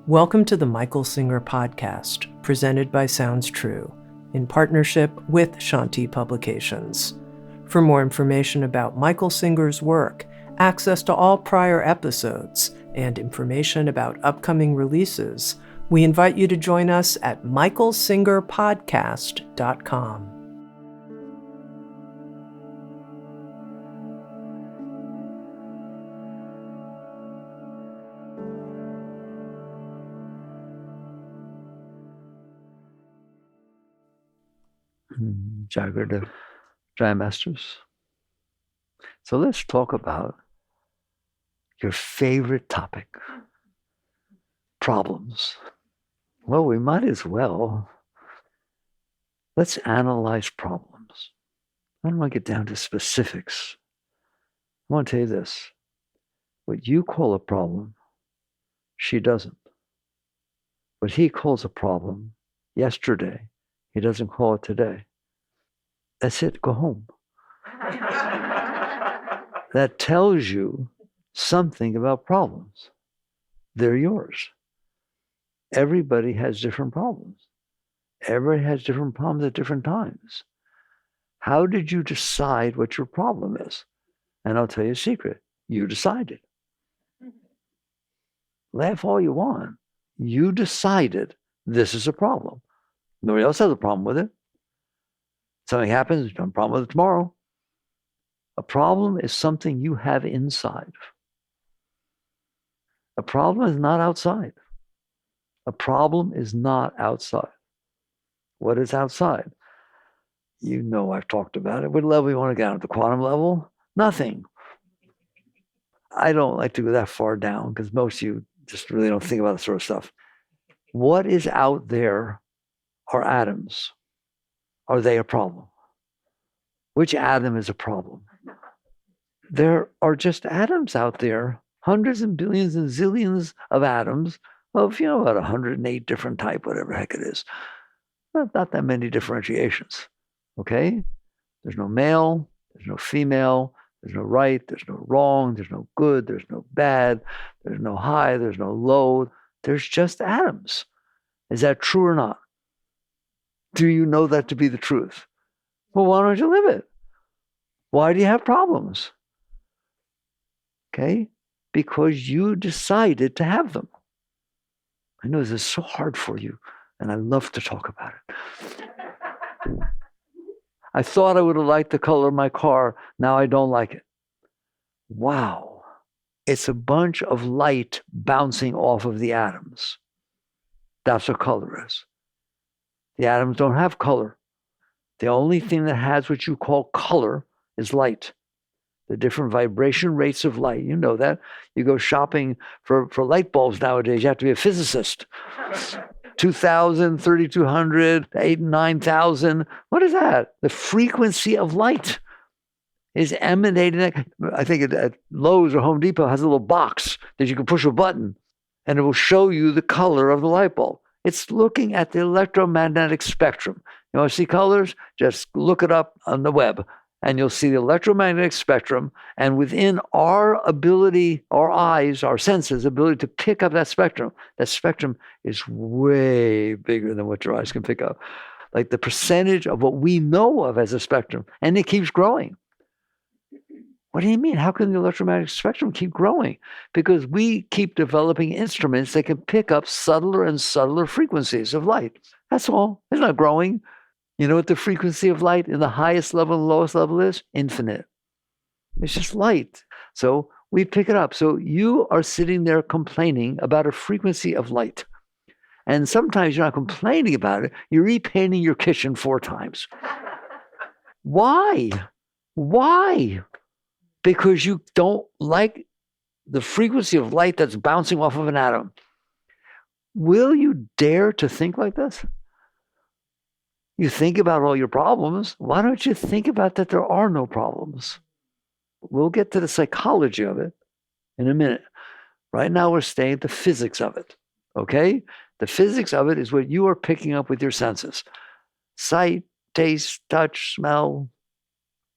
Welcome to the Michael Singer podcast, presented by Sounds True, in partnership with Shanti Publications. For more information about Michael Singer's work, access to all prior episodes, and information about upcoming releases, we invite you to join us at michaelsingerpodcast.com. Jagrada Jai Masters. So let's talk about your favorite topic, problems. Well, we might as well. Let's analyze problems. I don't want to get down to specifics. I want to tell you this. What you call a problem, she doesn't. What he calls a problem yesterday, he doesn't call it today. That's it, go home. That tells you something about problems. They're yours. Everybody has different problems. Everybody has different problems at different times. How did you decide what your problem is? And I'll tell you a secret. You decided. Laugh all you want. You decided this is a problem. Nobody else has a problem with it. Something happens, you don't have a problem with it tomorrow. A problem is something you have inside. A problem is not outside. A problem is not outside. What is outside? You know I've talked about it. What level you want to get on? At the quantum level? Nothing. I don't like to go that far down because most of you just really don't think about that sort of stuff. What is out there are atoms. Are they a problem? Which atom is a problem? There are just atoms out there, hundreds and billions and zillions of atoms of, about 108 different type, whatever the heck it is. Not that many differentiations, okay? There's no male, there's no female, there's no right, there's no wrong, there's no good, there's no bad, there's no high, there's no low. There's just atoms. Is that true or not? Do you know that to be the truth? Well, why don't you live it? Why do you have problems? Okay? Because you decided to have them. I know this is so hard for you, and I love to talk about it. I thought I would have liked the color of my car. Now I don't like it. Wow. It's a bunch of light bouncing off of the atoms. That's what color is. The atoms don't have color. The only thing that has what you call color is light. The different vibration rates of light. You know that. You go shopping for light bulbs nowadays, you have to be a physicist. 2,000, 3,200, 8,000, 9,000. What is that? The frequency of light is emanating. I think at Lowe's or Home Depot has a little box that you can push a button and it will show you the color of the light bulb. It's looking at the electromagnetic spectrum. You want to see colors? Just look it up on the web and you'll see the electromagnetic spectrum. And within our ability, our eyes, our senses, ability to pick up that spectrum is way bigger than what your eyes can pick up. Like the percentage of what we know of as a spectrum, and it keeps growing. What do you mean? How can the electromagnetic spectrum keep growing? Because we keep developing instruments that can pick up subtler and subtler frequencies of light. That's all. It's not growing. You know what the frequency of light in the highest level and lowest level is? Infinite. It's just light. So we pick it up. So you are sitting there complaining about a frequency of light. And sometimes you're not complaining about it. You're repainting your kitchen 4 times. Why? Why? Because you don't like the frequency of light that's bouncing off of an atom. Will you dare to think like this? You think about all your problems. Why don't you think about that there are no problems? We'll get to the psychology of it in a minute. Right now we're staying at the physics of it, okay? The physics of it is what you are picking up with your senses. Sight, taste, touch, smell,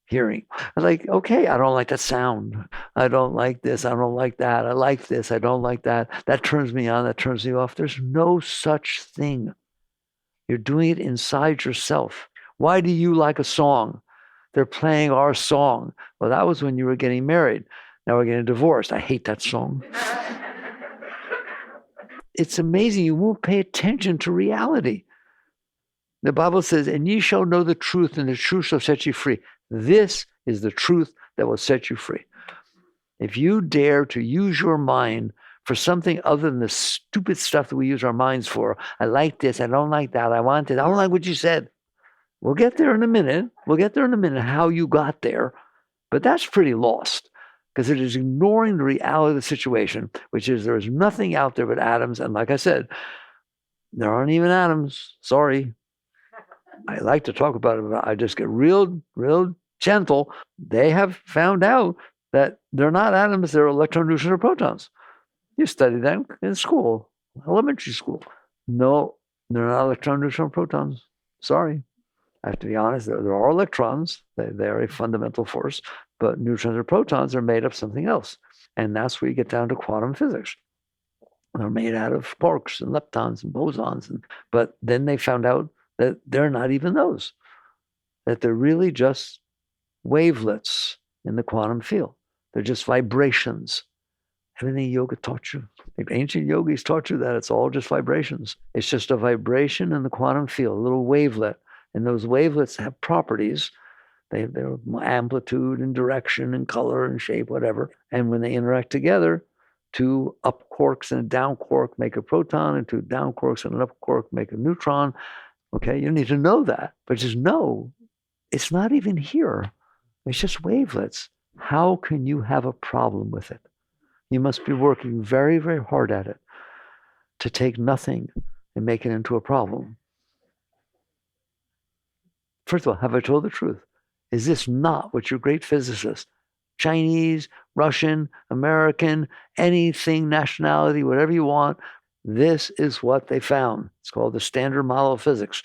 hearing. I'm like, okay, I don't like that sound. I don't like this. I don't like that. I like this. I don't like that. That turns me on. That turns me off. There's no such thing. You're doing it inside yourself. Why do you like a song? They're playing our song. Well, that was when you were getting married. Now we're getting divorced. I hate that song. It's amazing. You won't pay attention to reality. The Bible says, and ye shall know the truth, and the truth shall set you free. This is the truth that will set you free. If you dare to use your mind for something other than the stupid stuff that we use our minds for, I like this, I don't like that, I want it, I don't like what you said. We'll get there in a minute. How you got there. But that's pretty lost, because it is ignoring the reality of the situation, which is there is nothing out there but atoms. And like I said, there aren't even atoms. Sorry. I like to talk about it, but I just get real gentle. They have found out that they're not atoms, they're electron, neutrons, or protons. You study them in school, elementary school. No, they're not electron, neutrons, or protons. Sorry. I have to be honest, there are electrons. They're a fundamental force, but neutrons or protons are made of something else. And that's where you get down to quantum physics. They're made out of quarks and leptons and bosons. But then they found out that they're not even those, that they're really just wavelets in the quantum field. They're just vibrations. Everything yoga taught you, like ancient yogis taught you, that it's all just vibrations. It's just a vibration in the quantum field, a little wavelet. And those wavelets have properties. They're amplitude and direction and color and shape, whatever. And when they interact together, two up quarks and a down quark make a proton, and two down quarks and an up quark make a neutron. Okay, you need to know that. But just know it's not even here. It's just wavelets. How can you have a problem with it? You must be working very, very hard at it to take nothing and make it into a problem. First of all, have I told the truth? Is this not what your great physicists, Chinese, Russian, American, anything, nationality, whatever you want, this is what they found. It's called the standard model of physics.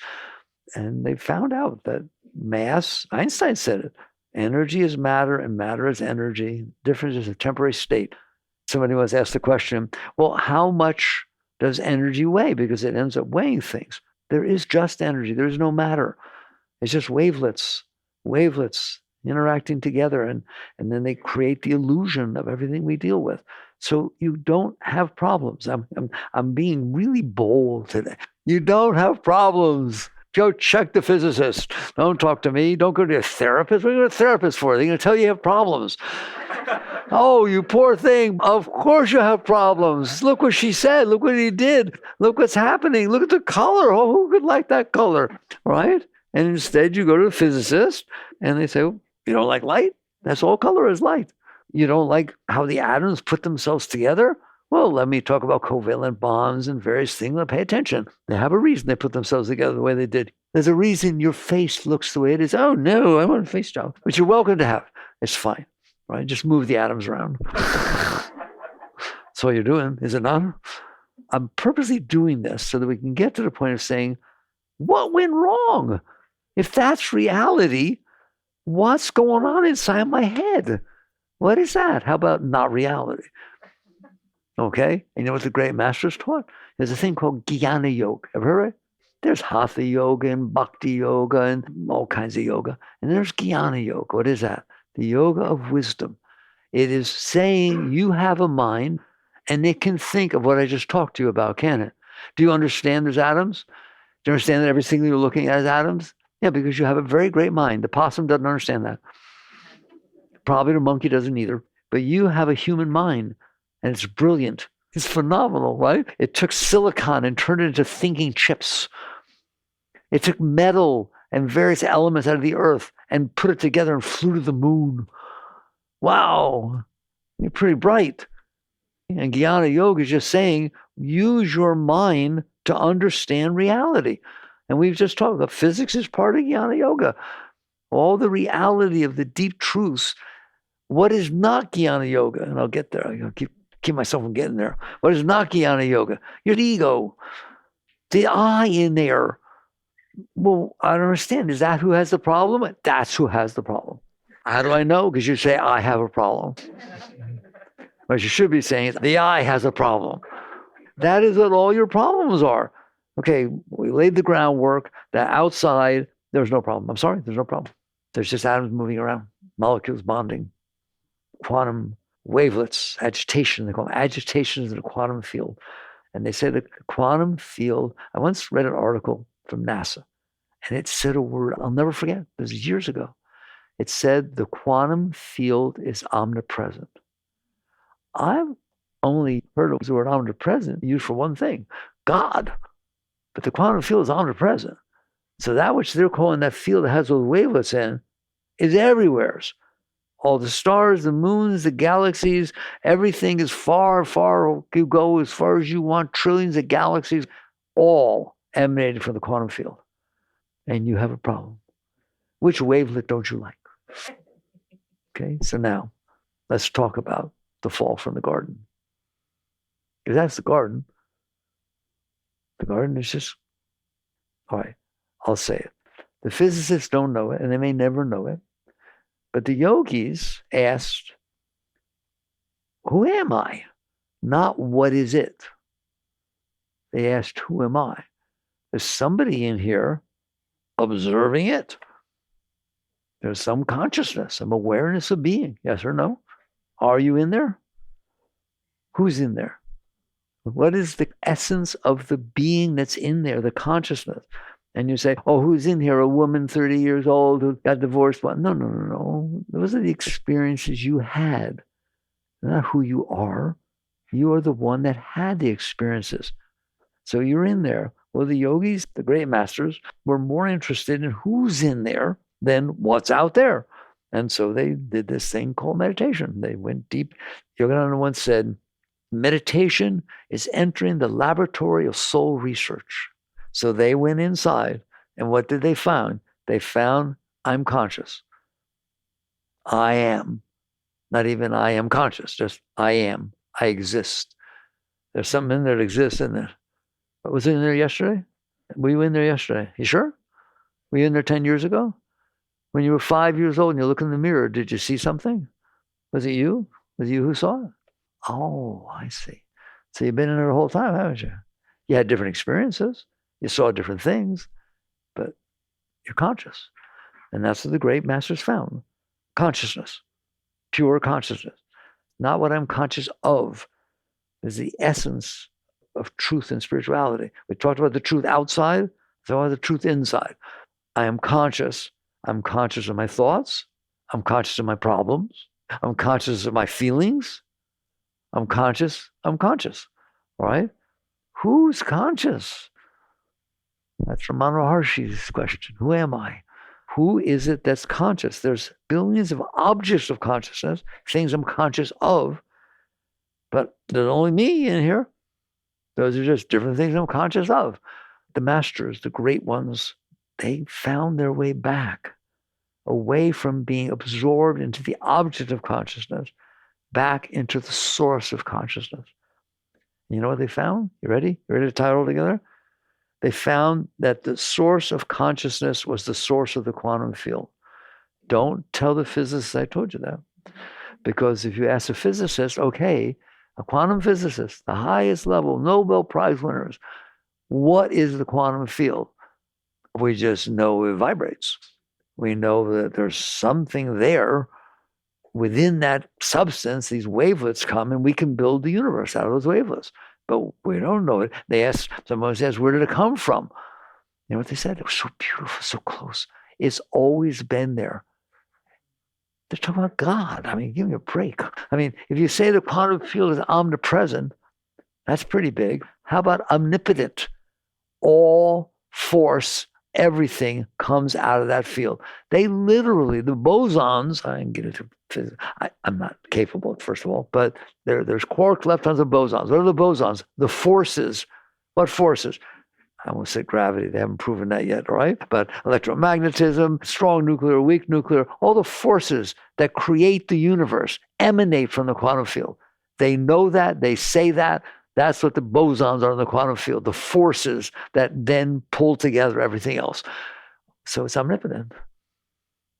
And they found out that mass, Einstein said it, energy is matter and matter is energy. Difference is a temporary state. Somebody was asked the question, well, how much does energy weigh? Because it ends up weighing things. There is just energy. There is no matter. It's just wavelets interacting together, and then they create the illusion of everything we deal with. So you don't have problems. I'm being really bold today. You don't have problems. Go check the physicist. Don't talk to me. Don't go to a therapist. What are you going to a therapist for? They're going to tell you have problems. Oh, you poor thing. Of course you have problems. Look what she said. Look what he did. Look what's happening. Look at the color. Oh, who could like that color? Right? And instead you go to a physicist and they say, well, you don't like light? That's all color is light. You don't like how the atoms put themselves together? Well, let me talk about covalent bonds and various things. Pay attention. They have a reason they put themselves together the way they did. There's a reason your face looks the way it is. Oh, no, I want a face job. Which you're welcome to have. It's fine. Right? Just move the atoms around. That's all you're doing, is it not? I'm purposely doing this so that we can get to the point of saying, what went wrong? If that's reality, what's going on inside my head? What is that? How about not reality? Okay? And you know what the great masters taught? There's a thing called Jnana Yoga. Ever heard of it? There's Hatha Yoga and Bhakti Yoga and all kinds of yoga. And there's Jnana Yoga. What is that? The yoga of wisdom. It is saying you have a mind and it can think of what I just talked to you about, can it? Do you understand there's atoms? Do you understand that everything you're looking at is atoms? Yeah, because you have a very great mind. The possum doesn't understand that. Probably the monkey doesn't either. But you have a human mind, and it's brilliant. It's phenomenal, right? It took silicon and turned it into thinking chips. It took metal and various elements out of the earth and put it together and flew to the moon. Wow, you're pretty bright. And Jnana Yoga is just saying, use your mind to understand reality. And we've just talked about physics is part of Jnana Yoga. All the reality of the deep truths. What is not Jnana Yoga? And I'll get there. I'll keep myself from getting there. What is not Jnana Yoga? Your ego. The I in there. Well, I don't understand. Is that who has the problem? That's who has the problem. How do I know? Because you say, I have a problem. What you should be saying is, the I has a problem. That is what all your problems are. Okay, we laid the groundwork that outside, there's no problem. I'm sorry, there's no problem. There's just atoms moving around, molecules bonding, quantum wavelets, agitation. They call them agitations in the quantum field. And they say the quantum field, I once read an article from NASA, and it said a word I'll never forget. This was years ago. It said the quantum field is omnipresent. I've only heard of the word omnipresent used for one thing, God. But the quantum field is omnipresent. So that which they're calling that field that has those wavelets in is everywhere. All the stars, the moons, the galaxies, everything is far, far. You go as far as you want, trillions of galaxies, all emanated from the quantum field. And you have a problem. Which wavelet don't you like? Okay, so now let's talk about the fall from the garden. Because that's the garden. The garden is just, all right, I'll say it. The physicists don't know it, and they may never know it. But the yogis asked, who am I? Not what is it? They asked, who am I? There's somebody in here observing it. There's some consciousness, some awareness of being. Yes or no? Are you in there? Who's in there? What is the essence of the being that's in there, the consciousness? And you say, oh, who's in here? A woman 30 years old who got divorced? Well, no. Those are the experiences you had. They're not who you are. You are the one that had the experiences. So you're in there. Well, the yogis, the great masters, were more interested in who's in there than what's out there. And so they did this thing called meditation. They went deep. Yogananda once said, meditation is entering the laboratory of soul research. So they went inside, and what did they find? They found, I'm conscious. I am. Not even I am conscious, just I am. I exist. There's something in there that exists, isn't there? What was in there yesterday? Were you in there yesterday? You sure? Were you in there 10 years ago? When you were 5 years old and you look in the mirror, did you see something? Was it you? Was it you who saw it? Oh, I see. So you've been in there the whole time, haven't you? You had different experiences. You saw different things, but you're conscious. And that's what the great masters found. Consciousness, pure consciousness. Not what I'm conscious of is the essence of truth and spirituality. We talked about the truth outside, so about the truth inside. I am conscious. I'm conscious of my thoughts. I'm conscious of my problems. I'm conscious of my feelings. I'm conscious. All right? Who's conscious? That's Ramana Maharshi's question. Who am I? Who is it that's conscious? There's billions of objects of consciousness, things I'm conscious of, but there's only me in here. Those are just different things I'm conscious of. The masters, the great ones, they found their way back, away from being absorbed into the object of consciousness, back into the source of consciousness. You know what they found? You ready? You ready to tie it all together? They found that the source of consciousness was the source of the quantum field. Don't tell the physicists I told you that. Because if you ask a physicist, okay, a quantum physicist, the highest level, Nobel Prize winners, what is the quantum field? We just know it vibrates. We know that there's something there within that substance. These wavelets come and we can build the universe out of those wavelets. But we don't know it. Someone says, where did it come from? You know what they said? It was so beautiful, so close. It's always been there. They're talking about God. I mean, give me a break. I mean, if you say the quantum field is omnipresent, that's pretty big. How about omnipotent? All force, everything comes out of that field. They literally, the bosons, I can get into physics. I'm not capable, first of all, but there's quarks, leptons, and bosons. What are the bosons? The forces. What forces? I almost said gravity. They haven't proven that yet, all right? But electromagnetism, strong nuclear, weak nuclear, all the forces that create the universe emanate from the quantum field. They know that. They say that. That's what the bosons are in the quantum field, the forces that then pull together everything else. So it's omnipotent.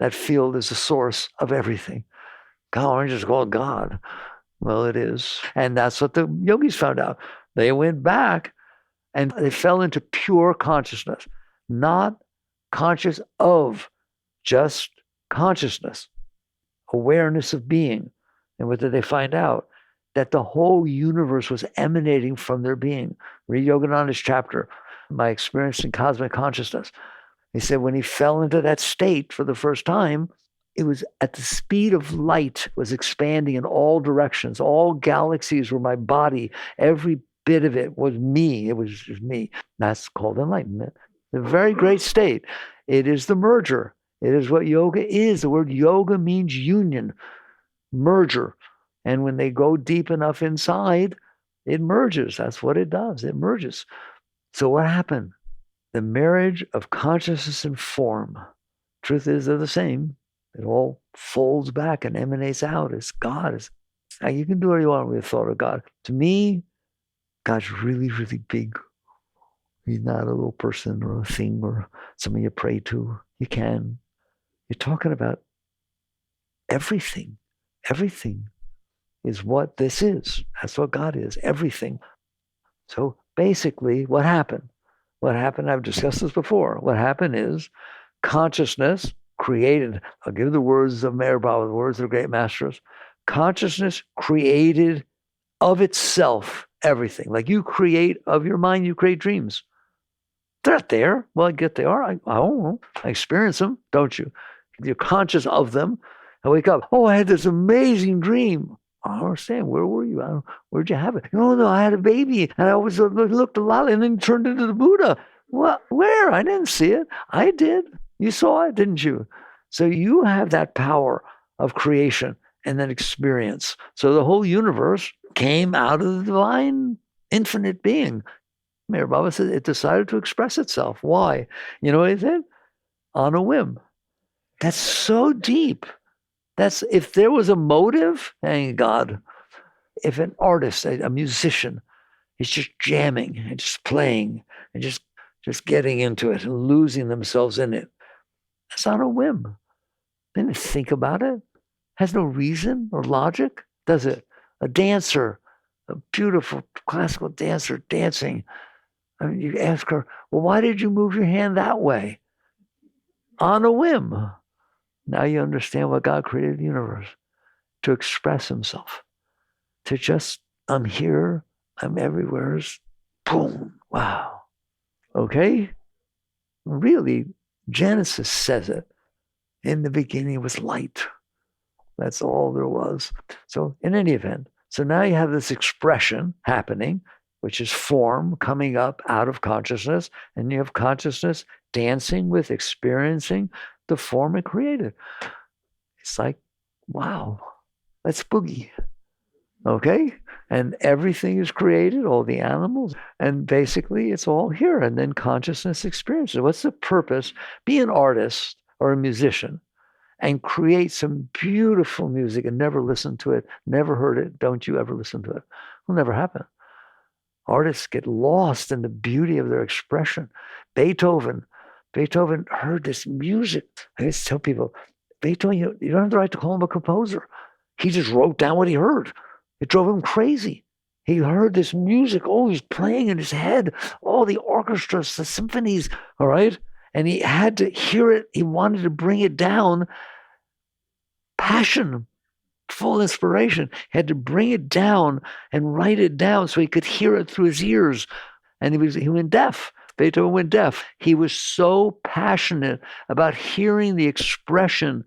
That field is the source of everything. God, orange is called God. Well, it is. And that's what the yogis found out. They went back and they fell into pure consciousness, not conscious of, just consciousness, awareness of being. And what did they find out? That the whole universe was emanating from their being. Read Yogananda's chapter, My Experience in Cosmic Consciousness. He said when he fell into that state for the first time, it was at the speed of light, was expanding in all directions. All galaxies were my body. Every bit of it was me. It was just me. That's called enlightenment. A very great state. It is the merger. It is what yoga is. The word yoga means union, merger. And when they go deep enough inside, it merges. That's what it does. It merges. So what happened? The marriage of consciousness and form. Truth is, they're the same. It all folds back and emanates out as God. Now you can do what you want with the thought of God. To me, God's really, really big. He's not a little person or a thing or something you pray to. You can. You're talking about everything. Everything is what this is. That's what God is. Everything. So basically, what happened? What happened, I've discussed this before. What happened is consciousness created, I'll give the words of Meher Baba, the words of the great masters. Consciousness created of itself everything. Like you create of your mind, you create dreams. They're not there. Well, I get they are. I don't know. I experience them, don't you? You're conscious of them. I wake up. Oh, I had this amazing dream. I don't understand. Where were you? Where'd you have it? No, I had a baby, and I always looked a lot, and then turned into the Buddha. Well, where? I didn't see it. I did. You saw it, didn't you? So you have that power of creation and then experience. So the whole universe came out of the divine, infinite being. Meher Baba said it decided to express itself. Why? You know what he said? On a whim. That's so deep. That's if there was a motive, thank God. If an artist, a musician, is just jamming and just playing and just getting into it and losing themselves in it, that's on a whim. They didn't think about it. Has no reason or logic, does it? A dancer, a beautiful classical dancer dancing. I mean, you ask her, well, why did you move your hand that way? On a whim. Now you understand what God created the universe, to express himself, to just, I'm here, I'm everywhere, boom, wow. Okay? Really, Genesis says it. In the beginning was light. That's all there was. So in any event, so now you have this expression happening, which is form coming up out of consciousness, and you have consciousness dancing with, experiencing the form it created. It's like, wow, let's boogie. Okay? And everything is created, all the animals, and basically it's all here. And then consciousness experiences. What's the purpose? Be an artist or a musician and create some beautiful music and never listen to it, never heard it. Don't you ever listen to it. It'll never happen. Artists get lost in the beauty of their expression. Beethoven heard this music. I used to tell people, Beethoven, you don't have the right to call him a composer. He just wrote down what he heard. It drove him crazy. He heard this music always playing in his head, all the orchestras, the symphonies, all right? And he had to hear it. He wanted to bring it down. Passion, full inspiration. He had to bring it down and write it down so he could hear it through his ears. And he went deaf. Beethoven went deaf. He was so passionate about hearing the expression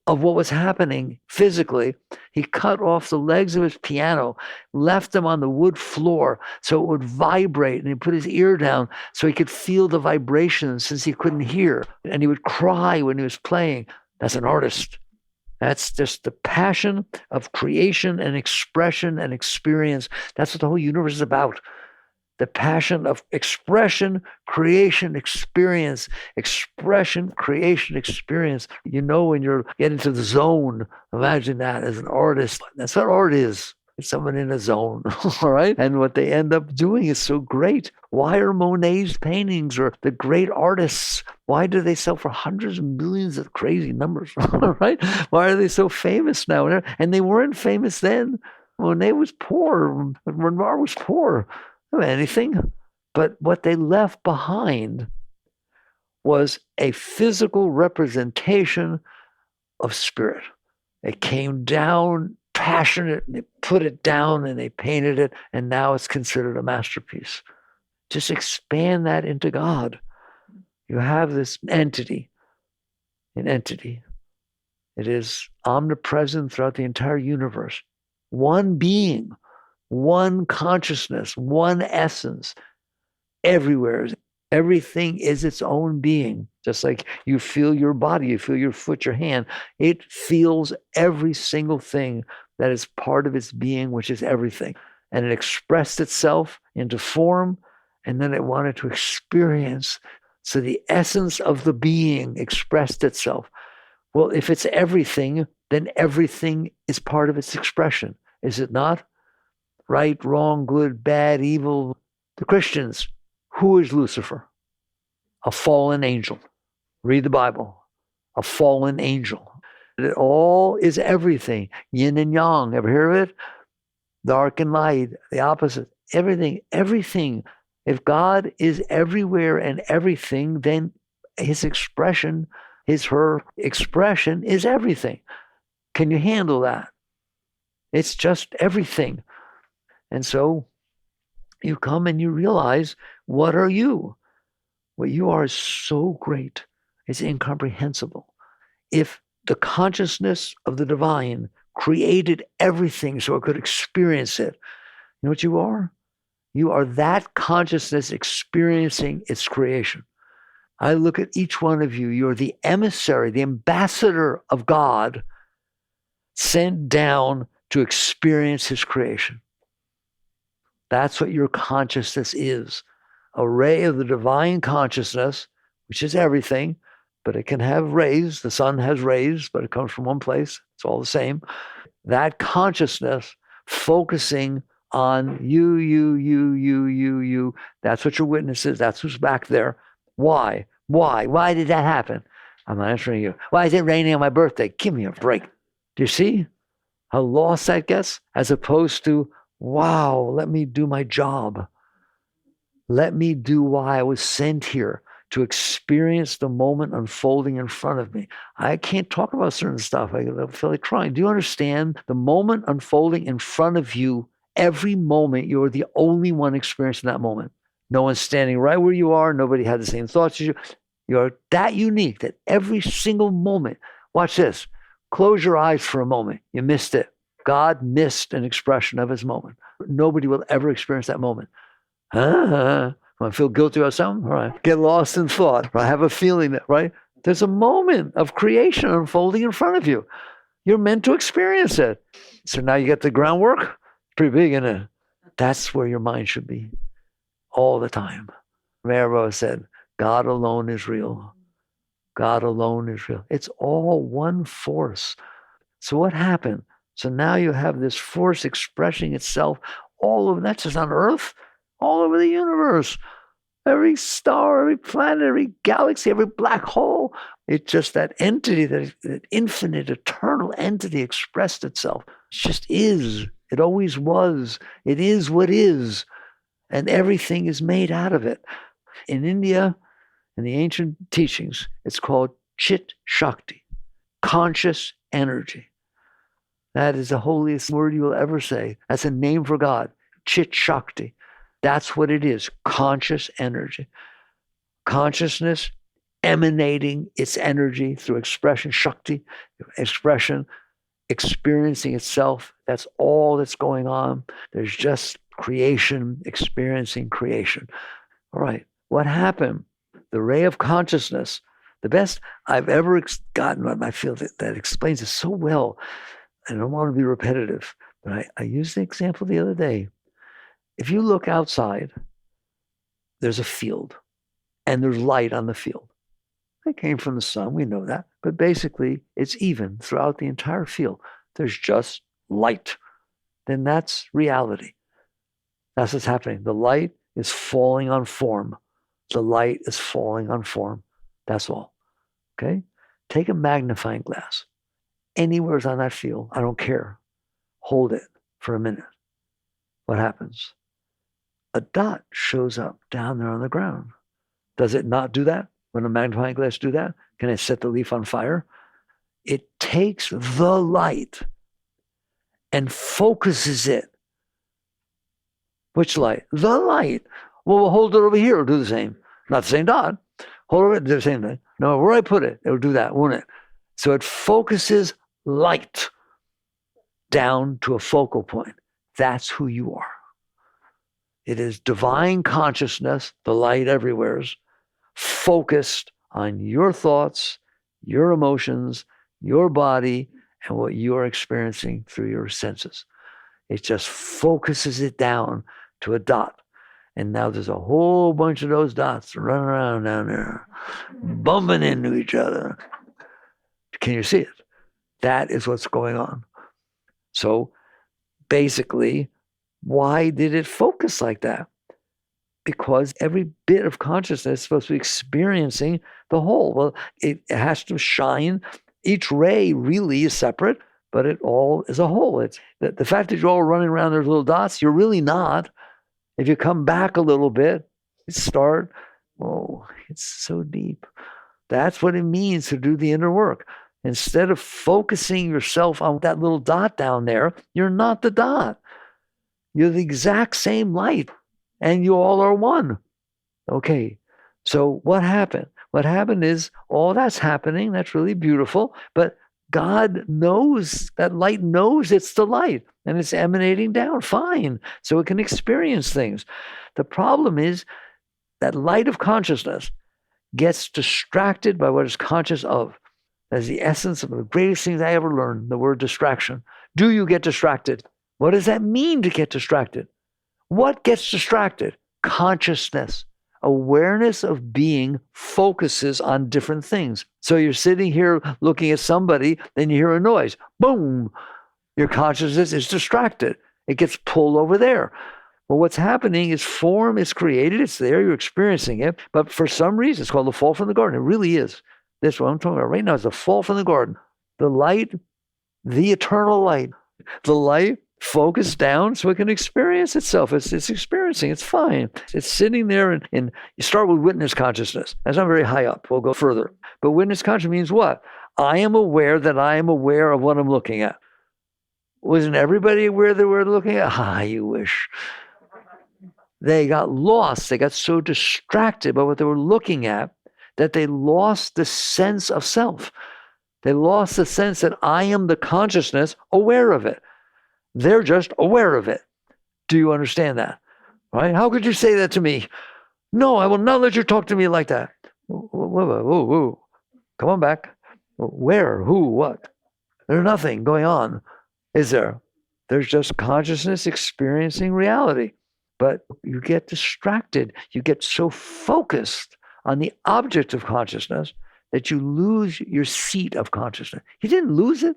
of what was happening physically. He cut off the legs of his piano, left them on the wood floor so it would vibrate, and he put his ear down so he could feel the vibration since he couldn't hear. And he would cry when he was playing. That's an artist. That's just the passion of creation and expression and experience. That's what the whole universe is about. The passion of expression, creation, experience. Expression, creation, experience. You know when you're getting to the zone, imagine that as an artist. That's what art is. someone in a zone, all right? And what they end up doing is so great. Why are Monet's paintings or the great artists, why do they sell for hundreds of millions of crazy numbers, all right? Why are they so famous now? And they weren't famous then. Monet was poor. Renoir was poor. Not anything. But what they left behind was a physical representation of spirit. It came down passionate, and they put it down and they painted it, and now it's considered a masterpiece. Just expand that into God. You have this entity, an entity. It is omnipresent throughout the entire universe. One being, one consciousness, one essence, everywhere. Everything is its own being. Just like you feel your body, you feel your foot, your hand. It feels every single thing that is part of its being, which is everything. And it expressed itself into form, and then it wanted to experience. So the essence of the being expressed itself. Well, if it's everything, then everything is part of its expression. Is it not? Right, wrong, good, bad, evil. The Christians, who is Lucifer? A fallen angel. Read the Bible. A fallen angel. It all is everything. Yin and yang. Ever hear of it? Dark and light. The opposite. Everything. Everything. If God is everywhere and everything, then his expression, her expression is everything. Can you handle that? It's just everything. And so you come and you realize, what are you? What you are is so great. It's incomprehensible. If the consciousness of the divine created everything so it could experience it, you know what you are? You are that consciousness experiencing its creation. I look at each one of you. You're the emissary, the ambassador of God sent down to experience his creation. That's what your consciousness is. A ray of the divine consciousness, which is everything, but it can have rays. The sun has rays, but it comes from one place. It's all the same. That consciousness focusing on you. That's what your witness is. That's who's back there. Why? Why did that happen? I'm not answering you. Why is it raining on my birthday? Give me a break. Do you see how lost that gets? As opposed to, wow, let me do my job. Let me do why I was sent here, to experience the moment unfolding in front of me. I can't talk about certain stuff. I feel like crying. Do you understand? The moment unfolding in front of you, every moment, you're the only one experiencing that moment. No one's standing right where you are. Nobody had the same thoughts as you. You're that unique that every single moment, watch this. Close your eyes for a moment. You missed it. God missed an expression of his moment. Nobody will ever experience that moment. Want to feel guilty about something? All right. Get lost in thought. I have a feeling that, right? There's a moment of creation unfolding in front of you. You're meant to experience it. So now you get the groundwork. Pretty big, isn't it? That's where your mind should be all the time. Mary said, God alone is real. God alone is real. It's all one force. So what happened? So now you have this force expressing itself all over, not just on Earth, all over the universe. Every star, every planet, every galaxy, every black hole. It's just that entity, that infinite, eternal entity expressed itself. It just is. It always was. It is what is. And everything is made out of it. In India, in the ancient teachings, it's called Chit Shakti, conscious energy. That is the holiest word you will ever say. That's a name for God, Chit Shakti. That's what it is, conscious energy. Consciousness emanating its energy through expression, Shakti, expression, experiencing itself. That's all that's going on. There's just creation, experiencing creation. All right, what happened? The ray of consciousness, the best I've ever gotten, I feel that explains it so well. I don't want to be repetitive, but I used the example the other day. If you look outside, there's a field, and there's light on the field. It came from the sun, we know that, but basically it's even throughout the entire field. There's just light. then that's reality. That's what's happening. The light is falling on form. The light is falling on form. That's all. Okay? Take a magnifying glass. Anywhere on that field, I don't care. Hold it for a minute. What happens? A dot shows up down there on the ground. Does it not do that? When a magnifying glass do that? Can it set the leaf on fire? It takes the light and focuses it. Which light? The light. Well, we'll hold it over here. It'll do the same. Not the same dot. Hold it, do the same thing. No, where I put it, it'll do that, won't it? So it focuses light down to a focal point. That's who you are. It is divine consciousness, the light everywhere, focused on your thoughts, your emotions, your body, and what you are experiencing through your senses. It just focuses it down to a dot. And now there's a whole bunch of those dots running around down there, bumping into each other. Can you see it? That is what's going on. So basically, why did it focus like that? Because every bit of consciousness is supposed to be experiencing the whole. Well, it has to shine. Each ray really is separate, but it all is a whole. It's the fact that you're all running around those little dots, you're really not. If you come back a little bit, start, it's so deep. That's what it means to do the inner work. Instead of focusing yourself on that little dot down there, you're not the dot. You're the exact same light, and you all are one. Okay, so what happened? What happened is all that's happening. That's really beautiful, but God knows, that light knows it's the light, and it's emanating down. Fine, so it can experience things. The problem is that light of consciousness gets distracted by what it's conscious of. That's the essence of the greatest things I ever learned, the word distraction. Do you get distracted? What does that mean to get distracted? What gets distracted? Consciousness. Awareness of being focuses on different things. So you're sitting here looking at somebody, then you hear a noise. Boom! Your consciousness is distracted. It gets pulled over there. Well, what's happening is form is created. It's there. You're experiencing it. But for some reason, it's called the fall from the garden. It really is. That's what I'm talking about right now. Is the fall from the garden. The light, the eternal light. The light focused down so it can experience itself. It's experiencing. It's fine. It's sitting there, and you start with witness consciousness. That's not very high up. We'll go further. But witness consciousness means what? I am aware that I am aware of what I'm looking at. Wasn't everybody aware they were looking at? You wish. They got lost. They got so distracted by what they were looking at that they lost the sense of self. They lost the sense that I am the consciousness aware of it. They're just aware of it. Do you understand that? Right? How could you say that to me? No, I will not let you talk to me like that. Whoa. Come on back. Where? Who? What? There's nothing going on, is there? There's just consciousness experiencing reality. But you get distracted. You get so focused on the object of consciousness that you lose your seat of consciousness. You didn't lose it.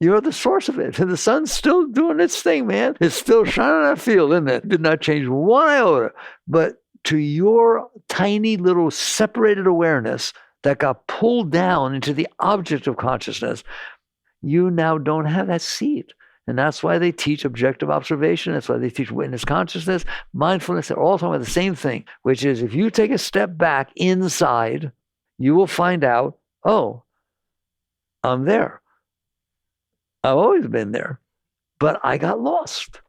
You're the source of it. And the sun's still doing its thing, man. It's still shining on that field, isn't it? It did not change one iota. But to your tiny little separated awareness that got pulled down into the object of consciousness, you now don't have that seat. And that's why they teach objective observation. That's why they teach witness consciousness, mindfulness. They're all talking about the same thing, which is if you take a step back inside, you will find out, I'm there. I've always been there, but I got lost.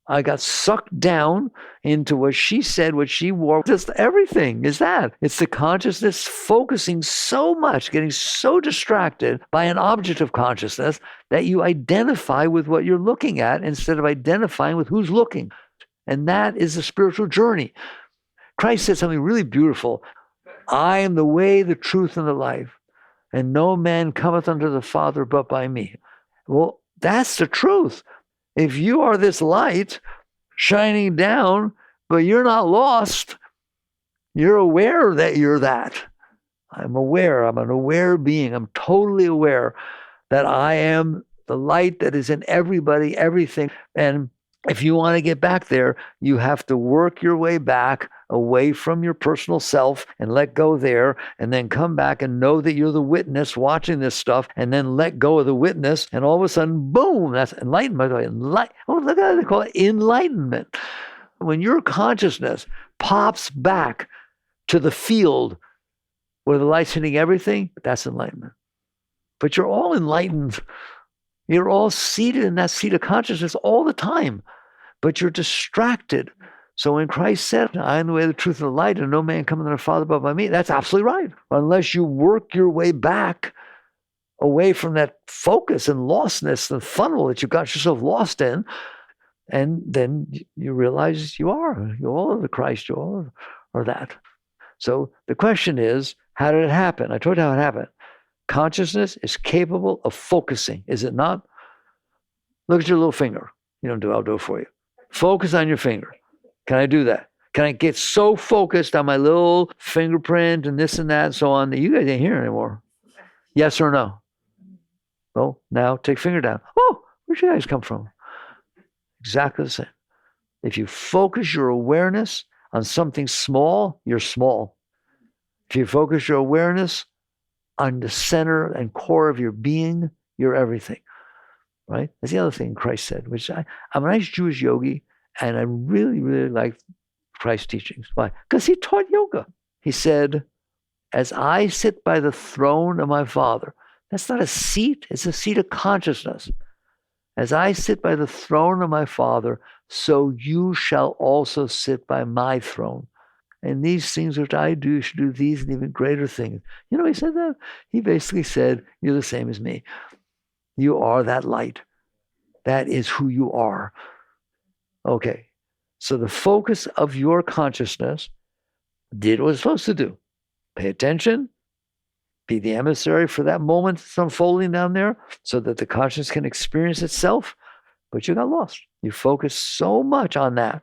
I got sucked down into what she said, what she wore. Just everything is that. It's the consciousness focusing so much, getting so distracted by an object of consciousness that you identify with what you're looking at instead of identifying with who's looking. And that is the spiritual journey. Christ said something really beautiful. I am the way, the truth, and the life, and no man cometh unto the Father but by me. Well, that's the truth. If you are this light shining down, but you're not lost, you're aware that you're that. I'm aware. I'm an aware being. I'm totally aware that I am The light that is in everybody, everything. And if you want to get back there, you have to work your way back away from your personal self and let go there, and then come back and know that you're the witness watching this stuff, and then let go of the witness, and all of a sudden, boom, that's enlightenment. Oh, look at it, they call it enlightenment. When your consciousness pops back to the field where the light's hitting everything, that's enlightenment. But you're all enlightened. You're all seated in that seat of consciousness all the time, but you're distracted. So when Christ said, I am the way, the truth, and the light, and no man cometh to the Father but by me, that's absolutely right. Unless you work your way back away from that focus and lostness, the funnel that you got yourself lost in, and then you realize you all are the Christ, you all are that. So the question is, how did it happen? I told you how it happened. Consciousness is capable of focusing, is it not? Look at your little finger. You don't do it, I'll do it for you. Focus on your finger. Can I do that? Can I get so focused on my little fingerprint and this and that and so on that you guys ain't here anymore? Yes or no? Well, now take finger down. Oh, where'd you guys come from? Exactly the same. If you focus your awareness on something small, you're small. If you focus your awareness on the center and core of your being, you're everything, right? That's the other thing Christ said, which I'm a nice Jewish yogi, and I really, really like Christ's teachings. Why? Because he taught yoga. He said, as I sit by the throne of my Father, that's not a seat, it's a seat of consciousness. As I sit by the throne of my Father, so you shall also sit by my throne. And these things which I do, you should do these and even greater things. You know, he said that? He basically said, you're the same as me. You are that light. That is who you are. Okay. So the focus of your consciousness did what it's supposed to do. Pay attention. Be the emissary for that moment that's unfolding down there so that the consciousness can experience itself. But you got lost. You focused so much on that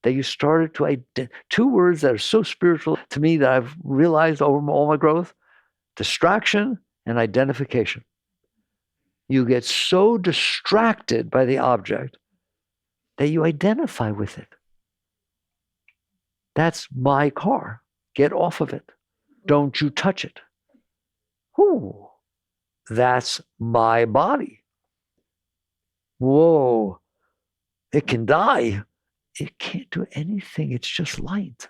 you started to two words that are so spiritual to me that I've realized over all my growth: distraction and identification. You get so distracted by the object that you identify with it. That's my car. Get off of it. Don't you touch it. Ooh, that's my body. Whoa, it can die. It can't do anything. It's just light.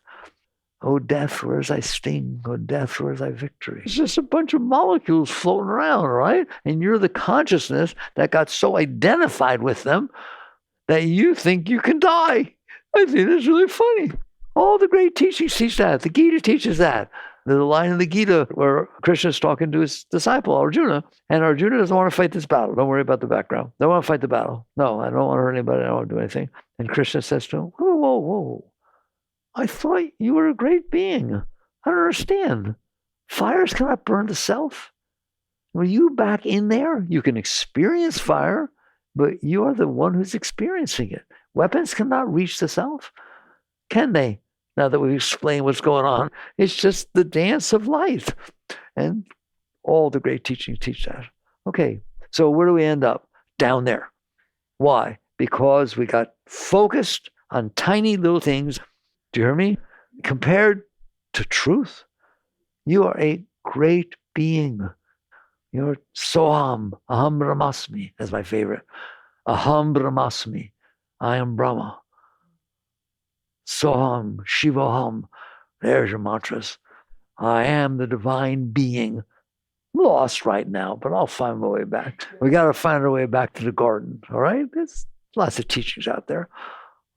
Oh, death, where's thy sting? Oh, death, where's thy victory? It's just a bunch of molecules floating around, right? And you're the consciousness that got so identified with them that you think you can die. I think it's really funny. All the great teachings teach that. The Gita teaches that. There's a line in the Gita where Krishna's talking to his disciple, Arjuna, and Arjuna doesn't want to fight this battle. Don't worry about the background. Don't want to fight the battle. No, I don't want to hurt anybody. I don't want to do anything. And Krishna says to him, whoa, whoa, whoa. I thought you were a great being. I don't understand. Fires cannot burn the self. Were you back in there? You can experience fire, but you are the one who's experiencing it. Weapons cannot reach the self. Can they? Now that we've explained what's going on, it's just the dance of light. And all the great teachings teach that. Okay, so where do we end up? Down there. Why? Because we got focused on tiny little things. Do you hear me? Compared to truth, you are a great being. You're Soham, Aham Brahmasmi. That's my favorite. Aham Brahmasmi. I am Brahma. Soham, Shivoham. There's your mantras. I am the divine being. I'm lost right now, but I'll find my way back. We got to find our way back to the garden, all right? There's lots of teachings out there,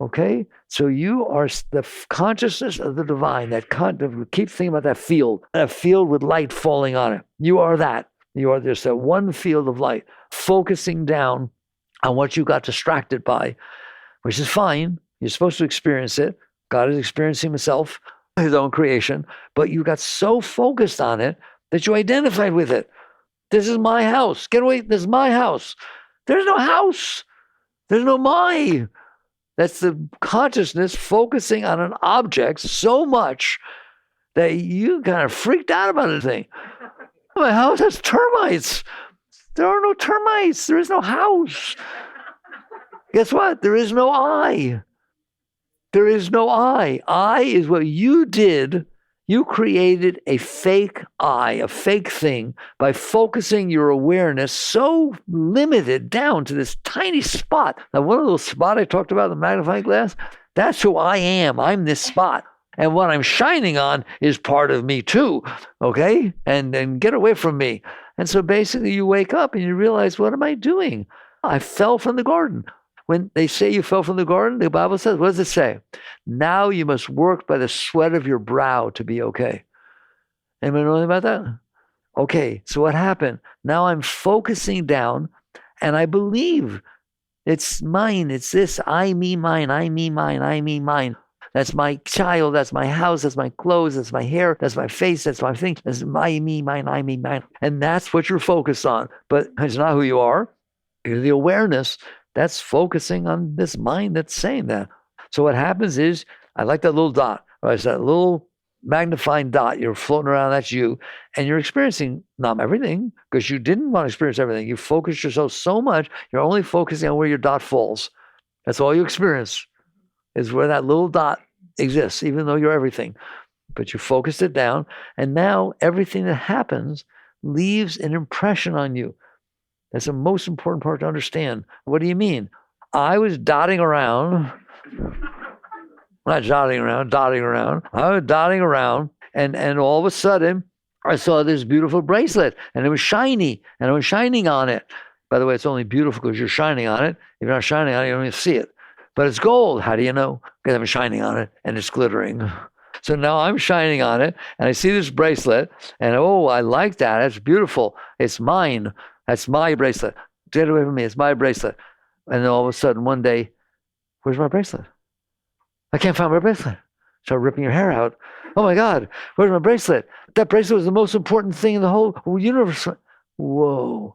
okay? So you are the consciousness of the divine. Keep thinking about that field with light falling on it. You are that. You are just that one field of light, focusing down on what you got distracted by, which is fine. You're supposed to experience it. God is experiencing himself, his own creation, but you got so focused on it that you identified with it. This is my house. Get away. This is my house. There's no house. There's no my. That's the consciousness focusing on an object so much that you kind of freaked out about the thing. My house has termites. There are no termites. There is no house. Guess what? There is no I. There is no I. I is what you did. You created a fake I, a fake thing, by focusing your awareness so limited down to this tiny spot. Now, one little spot I talked about, the magnifying glass, that's who I am. I'm this spot. And what I'm shining on is part of me too, okay? And get away from me. And so basically you wake up and you realize, what am I doing? I fell from the garden. When they say you fell from the garden, the Bible says, what does it say? Now you must work by the sweat of your brow to be okay. Anybody know anything about that? Okay, so what happened? Now I'm focusing down and I believe it's mine. It's this, I, me, mine, I, me, mine, I, me, mine. That's my child, that's my house, that's my clothes, that's my hair, that's my face, that's my thing. That's my, me, mine, I, me, mine. And that's what you're focused on. But it's not who you are. The awareness, that's focusing on this mind that's saying that. So what happens is, I like that little dot, right? It's that little magnifying dot. You're floating around, that's you. And you're experiencing not everything, because you didn't want to experience everything. You focused yourself so much, you're only focusing on where your dot falls. That's all you experience, is where that little dot exists, even though you're everything. But you focused it down, and now everything that happens leaves an impression on you. That's the most important part to understand. What do you mean? I was dotting around. Not dotting around. I was dotting around, and all of a sudden, I saw this beautiful bracelet, and it was shiny, and I was shining on it. By the way, it's only beautiful because you're shining on it. If you're not shining on it, you don't even see it. But it's gold. How do you know? Because I'm shining on it, and it's glittering. So now I'm shining on it, and I see this bracelet, and oh, I like that. That's beautiful. It's mine. That's my bracelet. Get away from me. It's my bracelet. And then all of a sudden, one day, where's my bracelet? I can't find my bracelet. Start ripping your hair out. Oh my God, where's my bracelet? That bracelet was the most important thing in the whole universe. Whoa.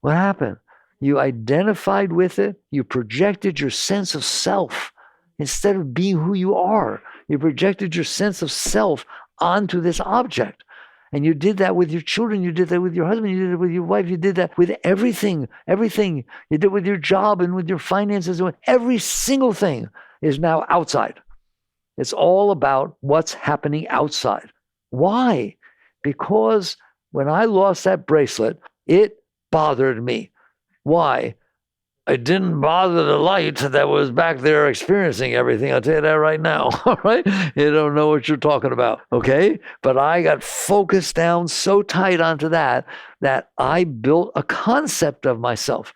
What happened? You identified with it. You projected your sense of self instead of being who you are. You projected your sense of self onto this object. And you did that with your children. You did that with your husband. You did it with your wife. You did that with everything. Everything. You did it with your job and with your finances. Every single thing is now outside. It's all about what's happening outside. Why? Because when I lost that bracelet, it bothered me. Why? It didn't bother the light that was back there experiencing everything. I'll tell you that right now, all right? You don't know what you're talking about, okay? But I got focused down so tight onto that I built a concept of myself.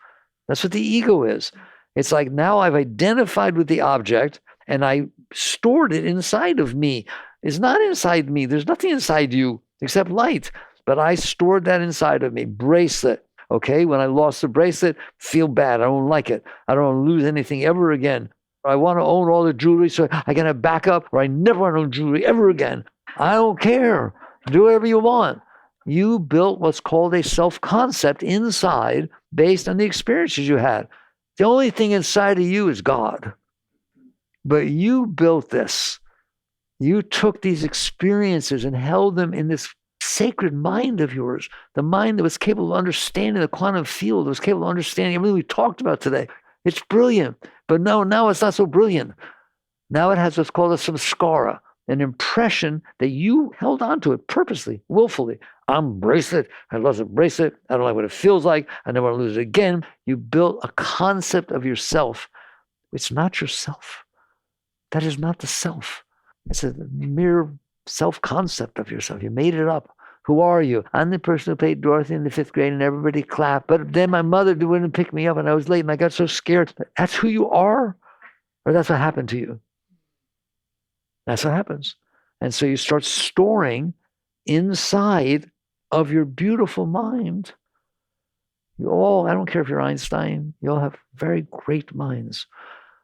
That's what the ego is. It's like now I've identified with the object and I stored it inside of me. It's not inside me. There's nothing inside you except light. But I stored that inside of me. Bracelet. Okay, when I lost the bracelet, feel bad. I don't like it. I don't want to lose anything ever again. I want to own all the jewelry so I can have backup, or I never want to own jewelry ever again. I don't care. Do whatever you want. You built what's called a self-concept inside based on the experiences you had. The only thing inside of you is God. But you built this. You took these experiences and held them in this sacred mind of yours, the mind that was capable of understanding the quantum field, that was capable of understanding everything we talked about today. It's brilliant. But no, now it's not so brilliant. Now it has what's called a samskara, an impression that you held onto it purposely, willfully. I'm bracelet. I lost a bracelet. I don't like what it feels like. I never want to lose it again. You built a concept of yourself. It's not yourself. That is not the self. It's a mere self-concept of yourself. You made it up. Who are you? I'm the person who played Dorothy in the 5th grade and everybody clapped. But then my mother wouldn't pick me up and I was late and I got so scared. That's who you are? Or that's what happened to you? That's what happens. And so you start storing inside of your beautiful mind. You all, I don't care if you're Einstein, you all have very great minds.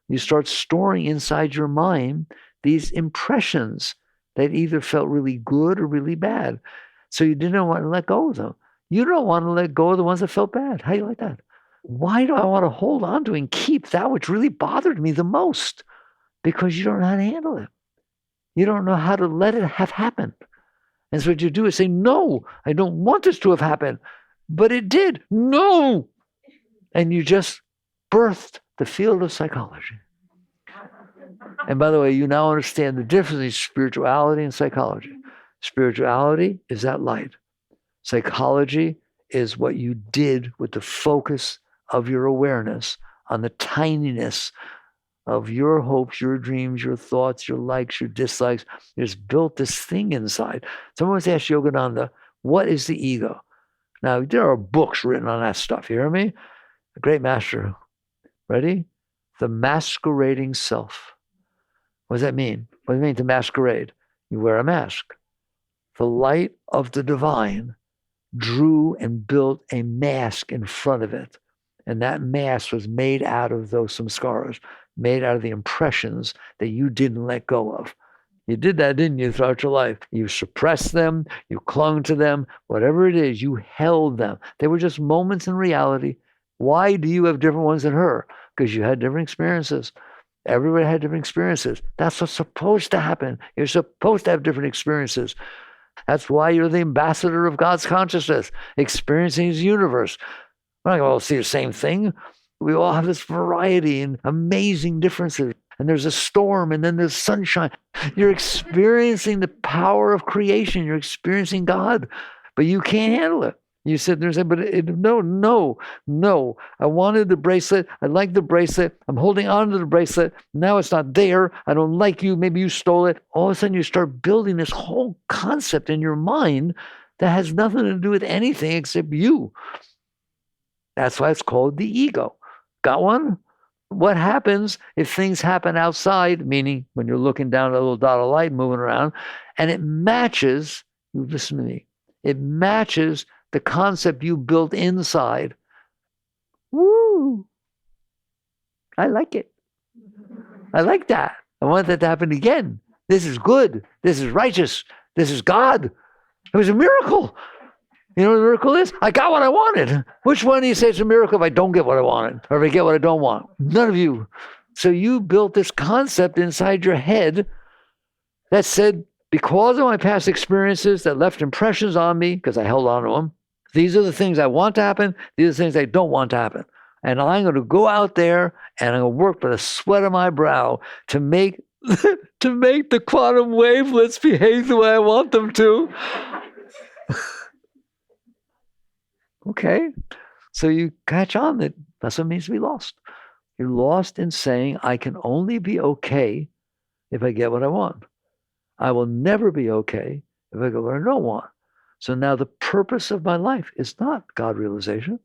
You start storing inside your mind these impressions that either felt really good or really bad. So you didn't want to let go of them. You don't want to let go of the ones that felt bad. How do you like that? Why do I want to hold on to and keep that which really bothered me the most? Because you don't know how to handle it. You don't know how to let it have happened. And so what you do is say, no, I don't want this to have happened. But it did. No. And you just birthed the field of psychology. And by the way, you now understand the difference between spirituality and psychology. Spirituality is that light. Psychology is what you did with the focus of your awareness on the tininess of your hopes, your dreams, your thoughts, your likes, your dislikes. It's built this thing inside. Someone was asked Yogananda, what is the ego? Now, there are books written on that stuff. You hear me? A great master. Ready? The masquerading self. What does that mean? What does it mean to masquerade? You wear a mask. The light of the divine drew and built a mask in front of it. And that mask was made out of those samskaras, made out of the impressions that you didn't let go of. You did that, didn't you, throughout your life? You suppressed them, you clung to them, whatever it is, you held them. They were just moments in reality. Why do you have different ones than her? Because you had different experiences. Everybody had different experiences. That's what's supposed to happen. You're supposed to have different experiences. That's why you're the ambassador of God's consciousness, experiencing his universe. We're not going to all see the same thing. We all have this variety and amazing differences. And there's a storm, and then there's sunshine. You're experiencing the power of creation. You're experiencing God, but you can't handle it. You sit there and say, but no. I wanted the bracelet. I like the bracelet. I'm holding on to the bracelet. Now it's not there. I don't like you. Maybe you stole it. All of a sudden you start building this whole concept in your mind that has nothing to do with anything except you. That's why it's called the ego. Got one? What happens if things happen outside, meaning when you're looking down at a little dot of light moving around, and it matches, listen to me, it matches the concept you built inside. Woo! I like it. I like that. I want that to happen again. This is good. This is righteous. This is God. It was a miracle. You know what a miracle is? I got what I wanted. Which one do you say it's a miracle if I don't get what I wanted? Or if I get what I don't want? None of you. So you built this concept inside your head that said, because of my past experiences that left impressions on me, because I held on to them, these are the things I want to happen. These are the things I don't want to happen. And I'm going to go out there and I'm going to work with the sweat of my brow to make the quantum wavelets behave the way I want them to. Okay. So you catch on that that's what it means to be lost. You're lost in saying, I can only be okay if I get what I want. I will never be okay if I get what I don't want. So now the purpose of my life is not God realization.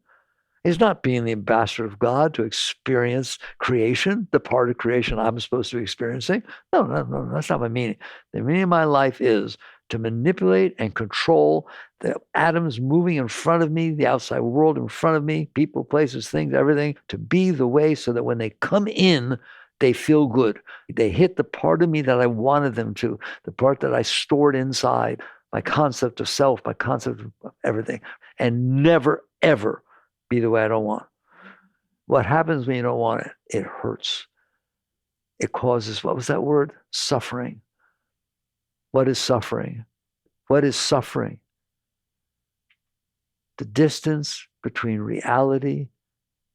It's not being the ambassador of God to experience creation, the part of creation I'm supposed to be experiencing. No, that's not my meaning. The meaning of my life is to manipulate and control the atoms moving in front of me, the outside world in front of me, people, places, things, everything, to be the way so that when they come in, they feel good. They hit the part of me that I wanted them to, the part that I stored inside, my concept of self, my concept of everything, and never, ever be the way I don't want. What happens when you don't want it? It hurts. It causes, what was that word? Suffering. What is suffering? What is suffering? The distance between reality